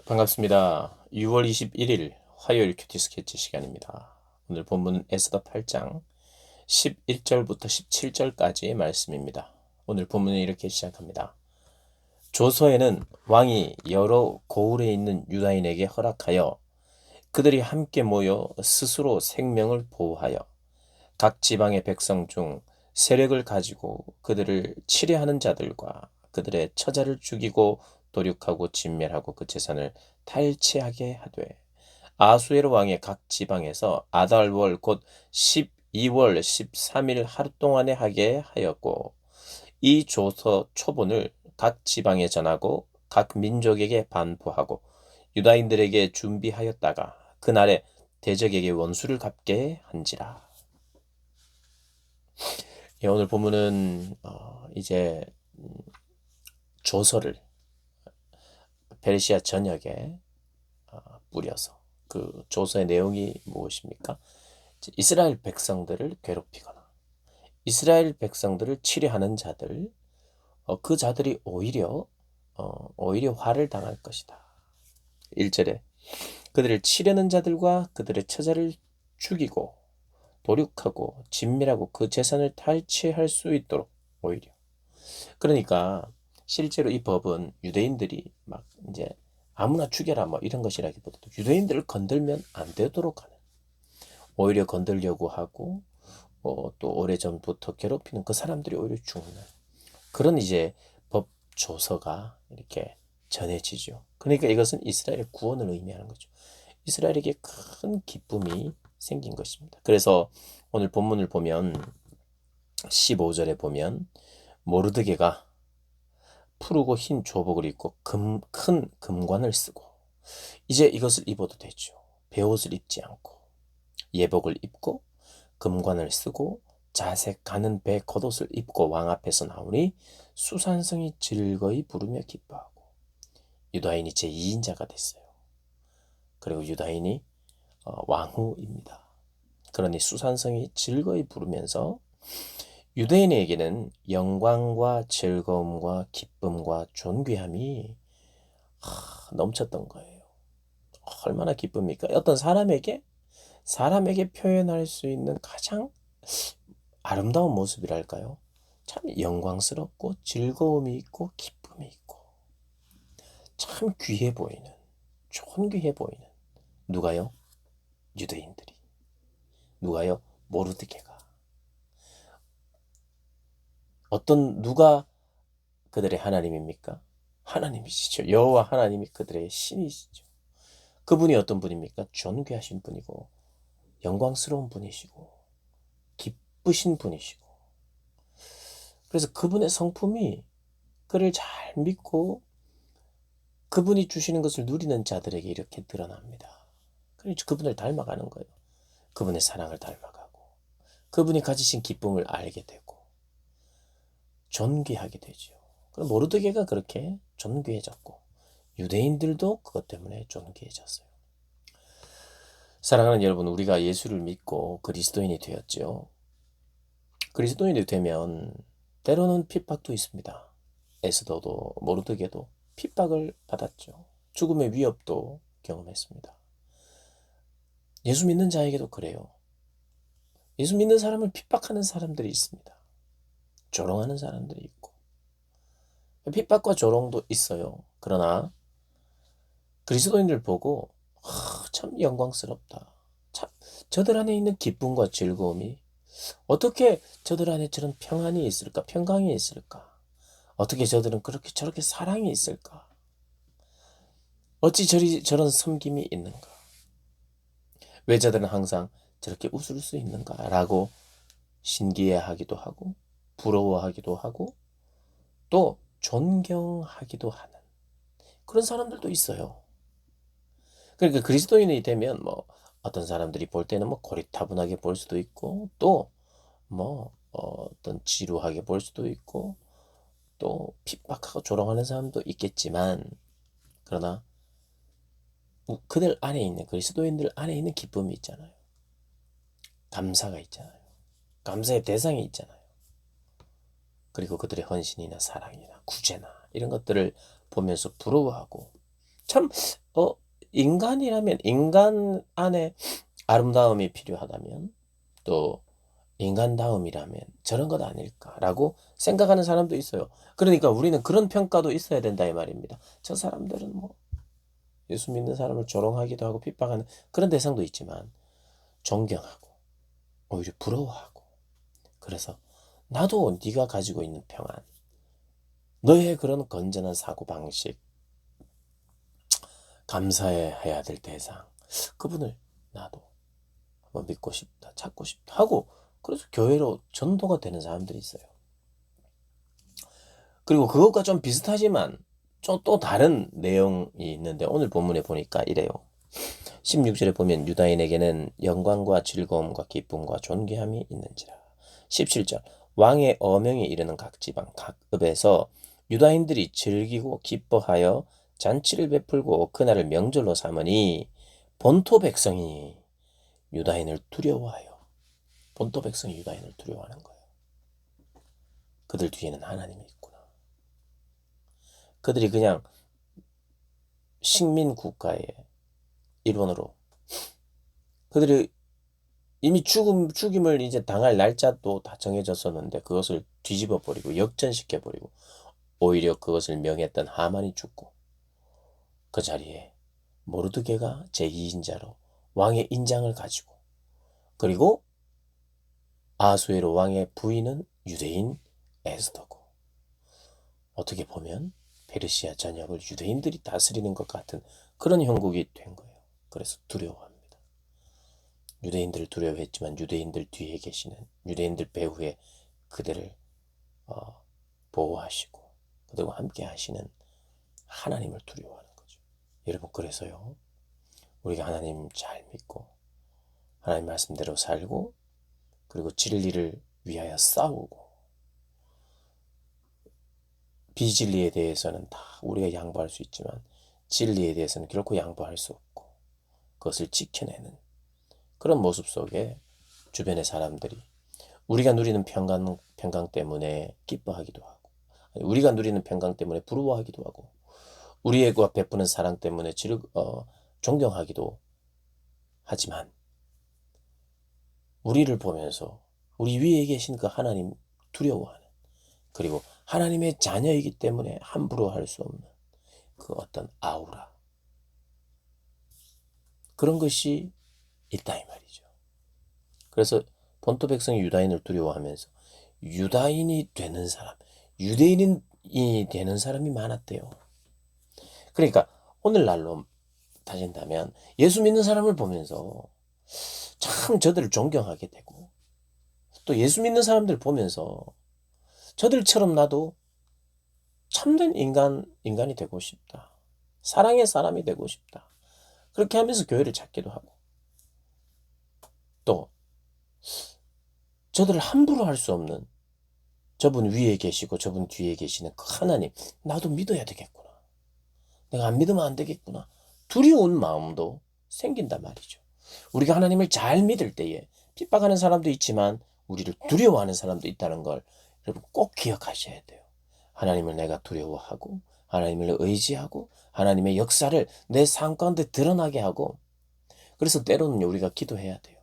반갑습니다. 6월 21일 화요일 큐티 스케치 시간입니다. 오늘 본문은 에스더 8장 11절부터 17절까지의 말씀입니다. 오늘 본문은 이렇게 시작합니다. 조서에는 왕이 여러 고을에 있는 유다인에게 허락하여 그들이 함께 모여 스스로 생명을 보호하여 각 지방의 백성 중 세력을 가지고 그들을 치려하는 자들과 그들의 처자를 죽이고 도륙하고 진멸하고 그 재산을 탈취하게 하되 아수에로 왕의 각 지방에서 아달월 곧 12월 13일 하루 동안에 하게 하였고 이 조서 초본을 각 지방에 전하고 각 민족에게 반포하고 유다인들에게 준비하였다가 그날에 대적에게 원수를 갚게 한지라. 예, 오늘 본문은 이제 조서를 페르시아 전역에 뿌려서 그 조서의 내용이 무엇입니까? 이스라엘 백성들을 괴롭히거나 이스라엘 백성들을 치려하는 자들, 그 자들이 오히려 화를 당할 것이다. 1절에 그들을 치려는 자들과 그들의 처자를 죽이고 도륙하고 진멸하고 그 재산을 탈취할 수 있도록 오히려. 그러니까 실제로 이 법은 유대인들이 막 이제 아무나 죽여라 뭐 이런 것이라기보다도 유대인들을 건들면 안 되도록 하는, 오히려 건들려고 하고 또 오래전부터 괴롭히는 그 사람들이 오히려 죽는 그런 이제 법 조서가 이렇게 전해지죠. 그러니까 이것은 이스라엘의 구원을 의미하는 거죠. 이스라엘에게 큰 기쁨이 생긴 것입니다. 그래서 오늘 본문을 보면 15절에 보면 모르드게가 푸르고 흰 조복을 입고 큰 금관을 쓰고 이제 이것을 입어도 되죠. 베옷을 입지 않고 예복을 입고 금관을 쓰고 자색 가는 배 겉옷을 입고 왕 앞에서 나오니 수산성이 즐거이 부르며 기뻐하고 유다인이 제2인자가 됐어요. 그리고 유다인이 왕후입니다. 그러니 수산성이 즐거이 부르면서 유대인에게는 영광과 즐거움과 기쁨과 존귀함이 넘쳤던 거예요. 얼마나 기쁩니까? 어떤 사람에게 표현할 수 있는 가장 아름다운 모습이랄까요? 참 영광스럽고 즐거움이 있고 기쁨이 있고 참 귀해 보이는, 존귀해 보이는. 누가요? 유대인들이. 누가요? 모르드게가. 누가 그들의 하나님입니까? 하나님이시죠. 여호와 하나님이 그들의 신이시죠. 그분이 어떤 분입니까? 존귀하신 분이고 영광스러운 분이시고 기쁘신 분이시고, 그래서 그분의 성품이 그를 잘 믿고 그분이 주시는 것을 누리는 자들에게 이렇게 드러납니다. 그래서 그분을 닮아가는 거예요. 그분의 사랑을 닮아가고 그분이 가지신 기쁨을 알게 되고 존귀하게 되죠. 그럼 모르드게가 그렇게 존귀해졌고 유대인들도 그것 때문에 존귀해졌어요. 사랑하는 여러분, 우리가 예수를 믿고 그리스도인이 되었죠. 그리스도인이 되면 때로는 핍박도 있습니다. 에스더도 모르드게도 핍박을 받았죠. 죽음의 위협도 경험했습니다. 예수 믿는 자에게도 그래요. 예수 믿는 사람을 핍박하는 사람들이 있습니다. 조롱하는 사람들이 있고 핍박과 조롱도 있어요. 그러나 그리스도인들 보고 참 영광스럽다. 참 저들 안에 있는 기쁨과 즐거움이 어떻게 저들 안에 저런 평안이 있을까? 평강이 있을까? 어떻게 저들은 그렇게 저렇게 사랑이 있을까? 어찌 저런 섬김이 있는가? 왜 저들은 항상 저렇게 웃을 수 있는가? 라고 신기해하기도 하고 부러워하기도 하고 또 존경하기도 하는 그런 사람들도 있어요. 그러니까 그리스도인이 되면 뭐 어떤 사람들이 볼 때는 뭐 고리타분하게 볼 수도 있고 또 뭐 어떤 지루하게 볼 수도 있고 또 핍박하고 조롱하는 사람도 있겠지만, 그러나 그들 안에 있는 그리스도인들 안에 있는 기쁨이 있잖아요. 감사가 있잖아요. 감사의 대상이 있잖아요. 그리고 그들의 헌신이나 사랑이나 구제나 이런 것들을 보면서 부러워하고 참 어, 인간이라면 인간 안에 아름다움이 필요하다면 또 인간다움이라면 저런 것 아닐까라고 생각하는 사람도 있어요. 그러니까 우리는 그런 평가도 있어야 된다 이 말입니다. 저 사람들은 뭐 예수 믿는 사람을 조롱하기도 하고 핍박하는 그런 대상도 있지만 존경하고 오히려 부러워하고 그래서 나도 네가 가지고 있는 평안, 너의 그런 건전한 사고방식, 감사해야 될 대상, 그분을 나도 한번 믿고 싶다, 찾고 싶다 하고 그래서 교회로 전도가 되는 사람들이 있어요. 그리고 그것과 좀 비슷하지만 좀 또 다른 내용이 있는데 오늘 본문에 보니까 이래요. 16절에 보면 유다인에게는 영광과 즐거움과 기쁨과 존귀함이 있는지라. 17절 왕의 어명에 이르는 각 지방 각 읍에서 유다인들이 즐기고 기뻐하여 잔치를 베풀고 그날을 명절로 삼으니 본토 백성이 유다인을 두려워하여 본토 백성이 유다인을 두려워하는 거예요. 그들 뒤에는 하나님이 있구나. 그들이 그냥 식민 국가의 일원으로 그들이 이미 죽임을 이제 당할 날짜도 다 정해졌었는데 그것을 뒤집어 버리고 역전시켜 버리고 오히려 그것을 명했던 하만이 죽고 그 자리에 모르드게가 제2인자로 왕의 인장을 가지고 그리고 아수에로 왕의 부인은 유대인 에스더고 어떻게 보면 페르시아 전역을 유대인들이 다스리는 것 같은 그런 형국이 된 거예요. 그래서 두려워합니다. 유대인들을 두려워했지만 유대인들 뒤에 계시는 유대인들 배후에 그들을 보호하시고 그들과 함께 하시는 하나님을 두려워하는 거죠. 여러분 그래서요. 우리가 하나님 잘 믿고 하나님 말씀대로 살고 그리고 진리를 위하여 싸우고 비진리에 대해서는 다 우리가 양보할 수 있지만 진리에 대해서는 결코 양보할 수 없고 그것을 지켜내는 그런 모습 속에 주변의 사람들이 우리가 누리는 평강 때문에 기뻐하기도 하고 우리가 누리는 평강 때문에 부러워하기도 하고 우리에게 베푸는 사랑 때문에 존경하기도 하지만 우리를 보면서 우리 위에 계신 그 하나님 두려워하는 그리고 하나님의 자녀이기 때문에 함부로 할 수 없는 그 어떤 아우라 그런 것이 있다 이 말이죠. 그래서 본토 백성이 유다인을 두려워하면서 유다인이 되는 사람, 유대인이 되는 사람이 많았대요. 그러니까 오늘날로 따진다면 예수 믿는 사람을 보면서 참 저들을 존경하게 되고 또 예수 믿는 사람들 보면서 저들처럼 나도 참된 인간이 되고 싶다. 사랑의 사람이 되고 싶다. 그렇게 하면서 교회를 찾기도 하고 또 저들을 함부로 할 수 없는 저분 위에 계시고 저분 뒤에 계시는 그 하나님 나도 믿어야 되겠구나. 내가 안 믿으면 안 되겠구나. 두려운 마음도 생긴단 말이죠. 우리가 하나님을 잘 믿을 때에 핍박하는 사람도 있지만 우리를 두려워하는 사람도 있다는 걸 여러분 꼭 기억하셔야 돼요. 하나님을 내가 두려워하고 하나님을 의지하고 하나님의 역사를 내 삶 가운데 드러나게 하고 그래서 때로는 우리가 기도해야 돼요.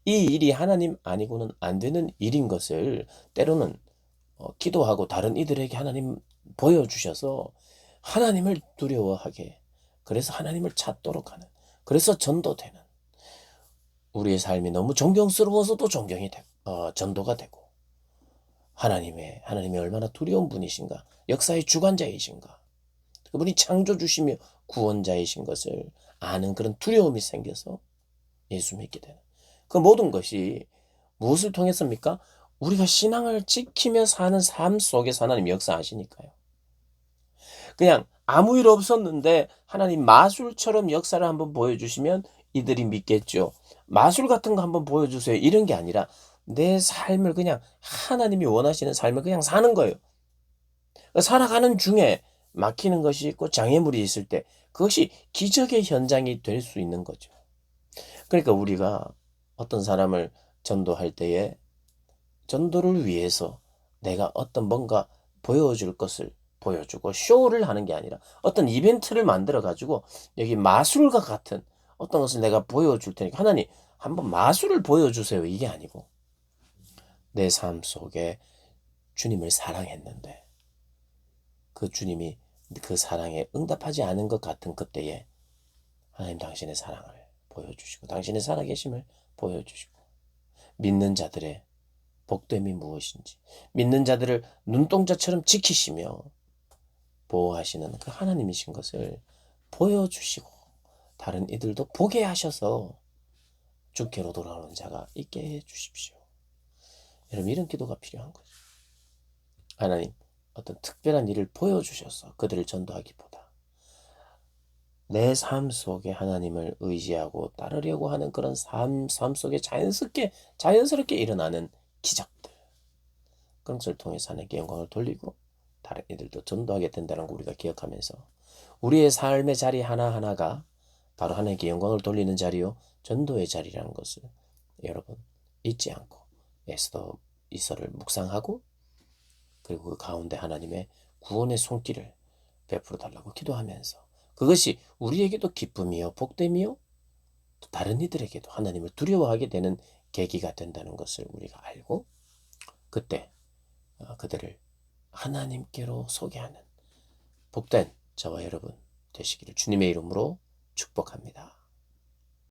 이 일이 하나님 아니고는 안 되는 일인 것을 때로는 기도하고 다른 이들에게 하나님 보여주셔서 하나님을 두려워하게 그래서 하나님을 찾도록 하는 그래서 전도되는 우리의 삶이 너무 존경스러워서도 전도가 되고 하나님이 얼마나 두려운 분이신가 역사의 주관자이신가 그분이 창조주시며 구원자이신 것을 아는 그런 두려움이 생겨서 예수 믿게 되는 그 모든 것이 무엇을 통해서입니까? 우리가 신앙을 지키며 사는 삶 속에서 하나님 역사하시니까요. 그냥 아무 일 없었는데 하나님 마술처럼 역사를 한번 보여주시면 이들이 믿겠죠. 마술 같은 거 한번 보여주세요. 이런 게 아니라 내 삶을 그냥 하나님이 원하시는 삶을 그냥 사는 거예요. 살아가는 중에 막히는 것이 있고 장애물이 있을 때 그것이 기적의 현장이 될 수 있는 거죠. 그러니까 우리가 어떤 사람을 전도할 때에 전도를 위해서 내가 어떤 뭔가 보여줄 것을 보여주고 쇼를 하는 게 아니라 어떤 이벤트를 만들어 가지고 여기 마술과 같은 어떤 것을 내가 보여줄 테니까 하나님 한번 마술을 보여주세요. 이게 아니고 내 삶 속에 주님을 사랑했는데 그 주님이 그 사랑에 응답하지 않은 것 같은 그때에 하나님 당신의 사랑을 보여주시고 당신의 살아계심을 보여주시고 믿는 자들의 복됨이 무엇인지 믿는 자들을 눈동자처럼 지키시며 보호하시는 그 하나님이신 것을 보여주시고 다른 이들도 보게 하셔서 주께로 돌아오는 자가 있게 해주십시오. 여러분 이런 기도가 필요한 거죠. 하나님 어떤 특별한 일을 보여주셔서 그들을 전도하기보다 내 삶 속에 하나님을 의지하고 따르려고 하는 그런 삶 속에 자연스럽게 일어나는 기적들 그런 것을 통해서 하나님께 영광을 돌리고 다른 이들도 전도하게 된다는 거 우리가 기억하면서 우리의 삶의 자리 하나하나가 바로 하나님께 영광을 돌리는 자리요 전도의 자리라는 것을 여러분 잊지 않고 에스더 이서를 묵상하고 그리고 그 가운데 하나님의 구원의 손길을 베풀어 달라고 기도하면서 그것이 우리에게도 기쁨이요 복됨이요 또 다른 이들에게도 하나님을 두려워하게 되는 계기가 된다는 것을 우리가 알고 그때 그들을 하나님께로 소개하는 복된 저와 여러분 되시기를 주님의 이름으로 축복합니다.